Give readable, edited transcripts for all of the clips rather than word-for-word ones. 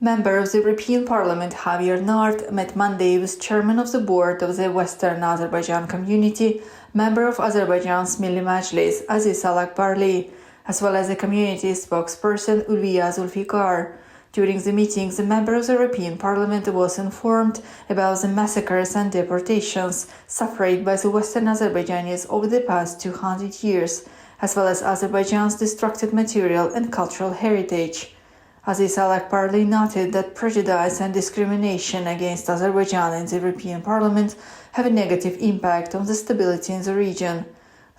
Member of the European Parliament Javier Nart met Monday with Chairman of the Board of the Western Azerbaijan Community, Member of Azerbaijan's Milli Majlis Aziz Alakbarli, as well as the community spokesperson Ulviya Zulfikar. During the meeting, the member of the European Parliament was informed about the massacres and deportations suffered by the Western Azerbaijanis over the past 200 years, as well as Azerbaijan's destructed material and cultural heritage. Aziz Alakbarli noted that prejudice and discrimination against Azerbaijan in the European Parliament have a negative impact on the stability in the region.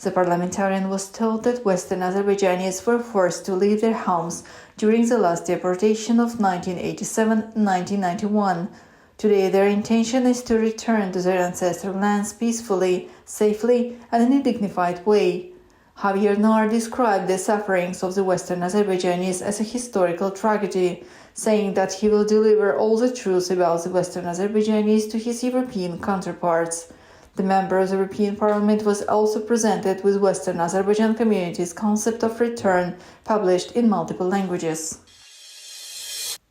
The parliamentarian was told that Western Azerbaijanis were forced to leave their homes during the last deportation of 1987-1991. Today, their intention is to return to their ancestral lands peacefully, safely, and in a dignified way. Javier Nart described the sufferings of the Western Azerbaijanis as a historical tragedy, saying that he will deliver all the truth about the Western Azerbaijanis to his European counterparts. The member of the European Parliament was also presented with Western Azerbaijan Community's concept of return, published in multiple languages.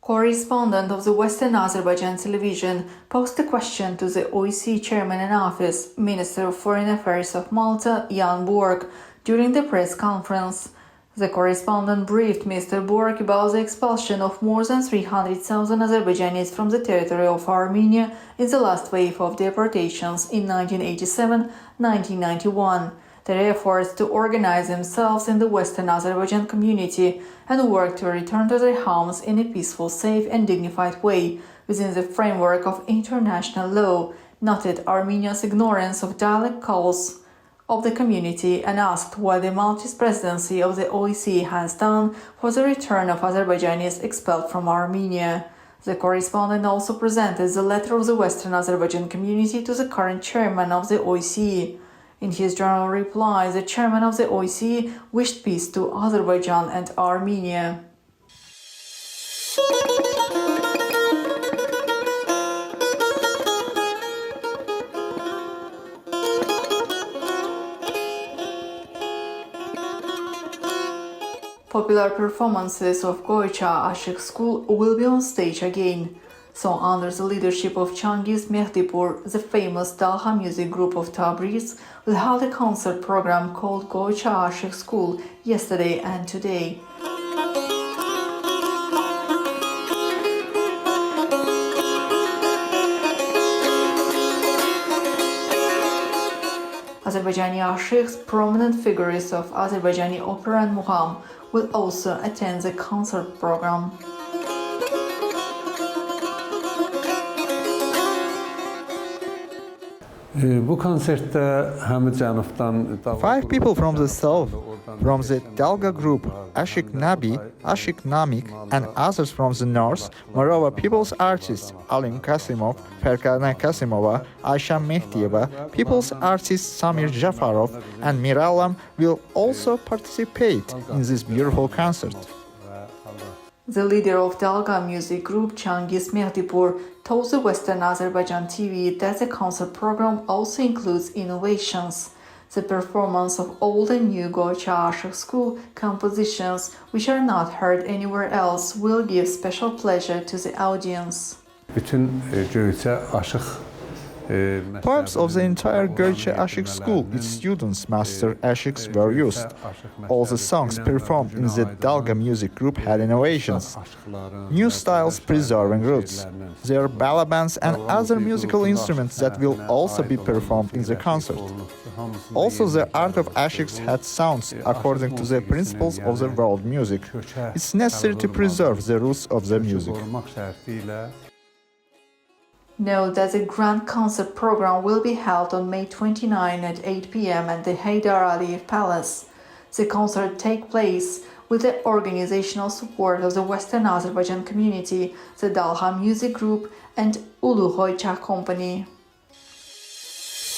Correspondent of the Western Azerbaijan television posed a question to the OSCE chairman in office, Minister of Foreign Affairs of Malta, Jan Borg, during the press conference. The correspondent briefed Mr. Borg about the expulsion of more than 300,000 Azerbaijanis from the territory of Armenia in the last wave of deportations in 1987-1991, their efforts to organize themselves in the Western Azerbaijan community and work to return to their homes in a peaceful, safe and dignified way within the framework of international law, noted Armenia's ignorance of dialogue calls of the community, and asked what the Maltese presidency of the OSCE has done for the return of Azerbaijanis expelled from Armenia. The correspondent also presented the letter of the Western Azerbaijan community to the current chairman of the OSCE. In his general reply, the chairman of the OSCE wished peace to Azerbaijan and Armenia. Popular performances of Goicha Ashik School will be on stage again. So, under the leadership of Changiz Mehdipur, the famous Dalha music group of Tabriz will hold a concert program called Goicha Ashik School yesterday and today. Azerbaijani Ashiks, prominent figures of Azerbaijani opera and mugham, will also attend the concert program. Five people from the south, from the Dalga group, Ashik Nabi, Ashik Namik, and others from the north, Morova people's artists Alim Kasimov, Ferkana Kasimova, Aisha Mehdieva, people's artist Samir Jafarov, and Miralam will also participate in this beautiful concert. The leader of Dalga music group, Changiz Mehdipur, told the Western Azerbaijan TV that the concert program also includes innovations. The performance of old and new Goicha Ashik School compositions, which are not heard anywhere else, will give special pleasure to the audience. Poems of the entire Goicha Ashik school, its students, master Ashiks, were used. All the songs performed in the Dalga music group had innovations, new styles preserving roots. There are balabands and other musical instruments that will also be performed in the concert. Also, the art of Ashiks had sounds according to the principles of the world music. It's necessary to preserve the roots of the music. Note that the grand concert program will be held on May 29 at 8 p.m. at the Heydar Aliyev Palace. The concert takes place with the organizational support of the Western Azerbaijan community, the Dalha Music Group, and Ulu Hoycha Company.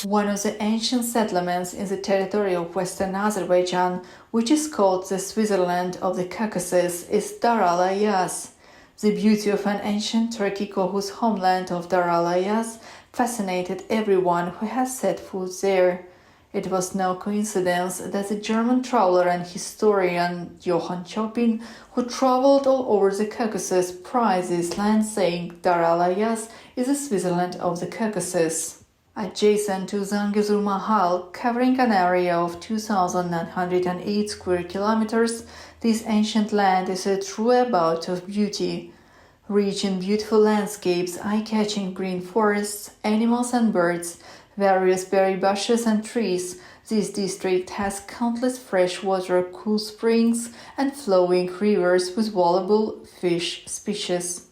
One of the ancient settlements in the territory of Western Azerbaijan, which is called the Switzerland of the Caucasus, is Daralayaz. The beauty of an ancient Turkey whose homeland of Daralayaz fascinated everyone who has set foot there. It was no coincidence that the German traveler and historian Johann Chopin, who traveled all over the Caucasus, prized this land, saying Daralayaz is the Switzerland of the Caucasus. Adjacent to Zangezur Mahal, covering an area of 2,908 square kilometers, this ancient land is a true abode of beauty. Rich in beautiful landscapes, eye-catching green forests, animals and birds, various berry bushes and trees, this district has countless freshwater cool springs and flowing rivers with valuable fish species.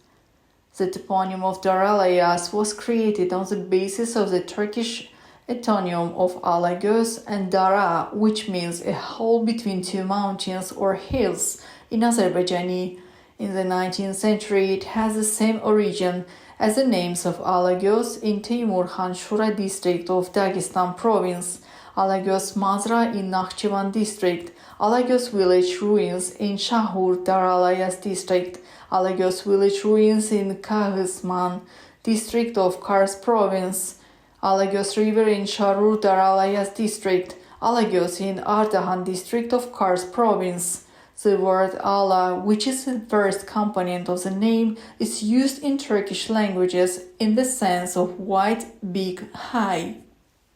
The toponym of Daralayaz was created on the basis of the Turkish etonym of Alagöz and Dara, which means a hole between two mountains or hills in Azerbaijani. In the 19th century, it has the same origin as the names of Alagöz in Teymurhan Shura district of Dagestan province, Alagöz Mazra in Nakhchivan district, Alagöz village ruins in Shahur Daralayaz district, Alagöz village ruins in Kağızman district of Kars province, Alagöz river in Shahur Daralayaz district, Alagöz in Ardahan district of Kars province. The word Allah, which is the first component of the name, is used in Turkish languages in the sense of wide, big, high.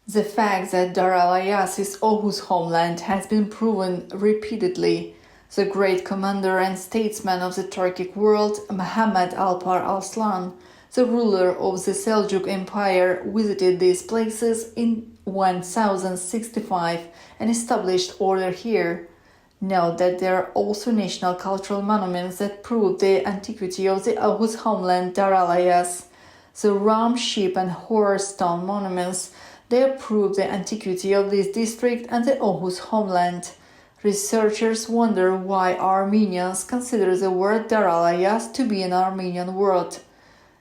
The fact that Daralayaz is Oghuz homeland has been proven repeatedly. The great commander and statesman of the Turkic world, Muhammad Alpar Arslan, the ruler of the Seljuk Empire, visited these places in 1065 and established order here. Note that there are also national cultural monuments that prove the antiquity of the Oghuz homeland Daralayaz. The ram, sheep and horse stone monuments, they prove the antiquity of this district and the Oghuz homeland. Researchers wonder why Armenians consider the word Daralayaz to be an Armenian word.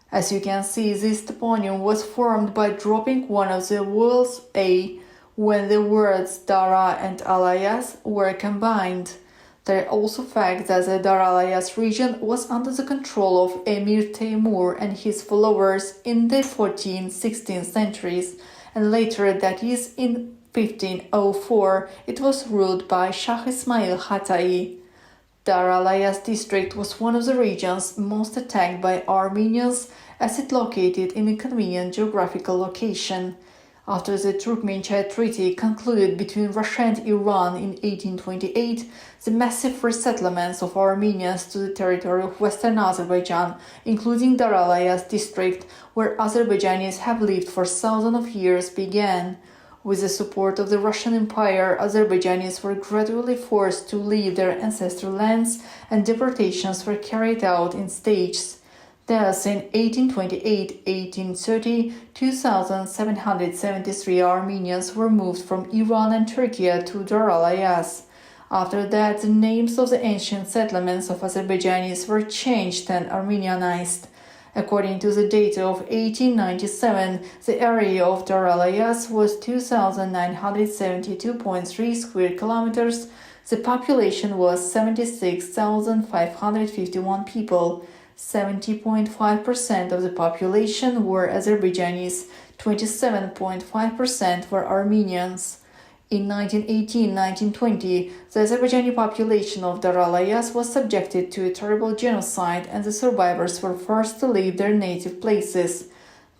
As you can see, this toponym was formed by dropping one of the vowels A when the words Dara and Alayaz were combined. There are also facts that the Daralayaz region was under the control of Emir Teymur and his followers in the 14th-16th centuries, and later, that is, in 1504, it was ruled by Shah Ismail Hatai. Daralayaz district was one of the regions most attacked by Armenians as it located in a convenient geographical location. After the Turkmenchay Treaty concluded between Russia and Iran in 1828, the massive resettlements of Armenians to the territory of Western Azerbaijan, including Daralayaz district, where Azerbaijanis have lived for thousands of years, began. With the support of the Russian Empire, Azerbaijanis were gradually forced to leave their ancestral lands, and deportations were carried out in stages. Thus, in 1828-1830, 2,773 Armenians were moved from Iran and Turkey to Daralayaz. After that, the names of the ancient settlements of Azerbaijanis were changed and Armenianized. According to the data of 1897, the area of Daralayaz was 2,972.3 square kilometers. The population was 76,551 people. 70.5% of the population were Azerbaijanis, 27.5% were Armenians. In 1918-1920, the Azerbaijani population of Daralayaz was subjected to a terrible genocide, and the survivors were forced to leave their native places.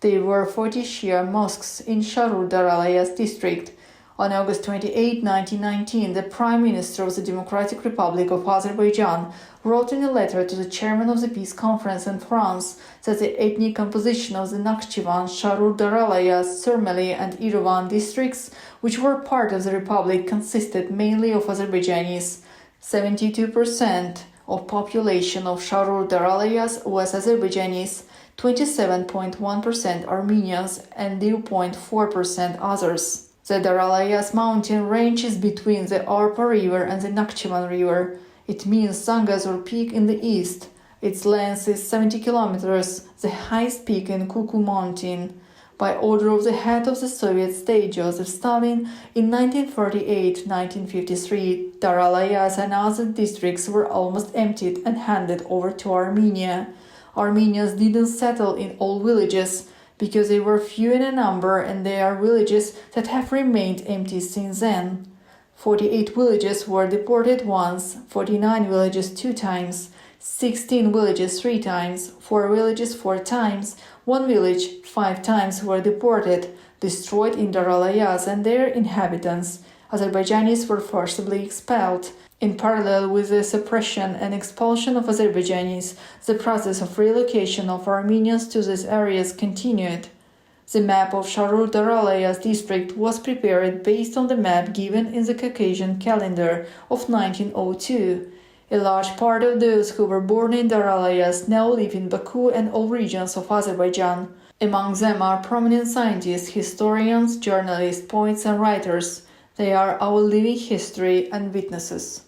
There were 40 Shia mosques in Shahur Daralayaz district. On August 28, 1919, the Prime Minister of the Democratic Republic of Azerbaijan wrote in a letter to the chairman of the Peace Conference in France that the ethnic composition of the Nakhchivan, Shahur Daralayaz, Surmeli, and Yerevan districts, which were part of the republic, consisted mainly of Azerbaijanis. 72% of population of Shahur Daralayaz was Azerbaijanis, 27.1% Armenians, and 0.4% others. The Daralayaz mountain range is between the Arpa River and the Nakhchivan River. It means Zangezur Peak in the east. Its length is 70 kilometers, the highest peak in Kuku Mountain. By order of the head of the Soviet state, Joseph Stalin, in 1948-1953, Daralayaz and other districts were almost emptied and handed over to Armenia. Armenians didn't settle in all villages. because they were few in number and they are villages that have remained empty since then. 48 villages were deported once, 49 villages 2 times, 16 villages 3 times, 4 villages 4 times, 1 village 5 times were deported, destroyed in Daralayaz and their inhabitants. Azerbaijanis were forcibly expelled. In parallel with the suppression and expulsion of Azerbaijanis, the process of relocation of Armenians to these areas continued. The map of Sharur Daralayaz district was prepared based on the map given in the Caucasian calendar of 1902. A large part of those who were born in Daralayaz now live in Baku and all regions of Azerbaijan. Among them are prominent scientists, historians, journalists, poets and writers. They are our living history and witnesses.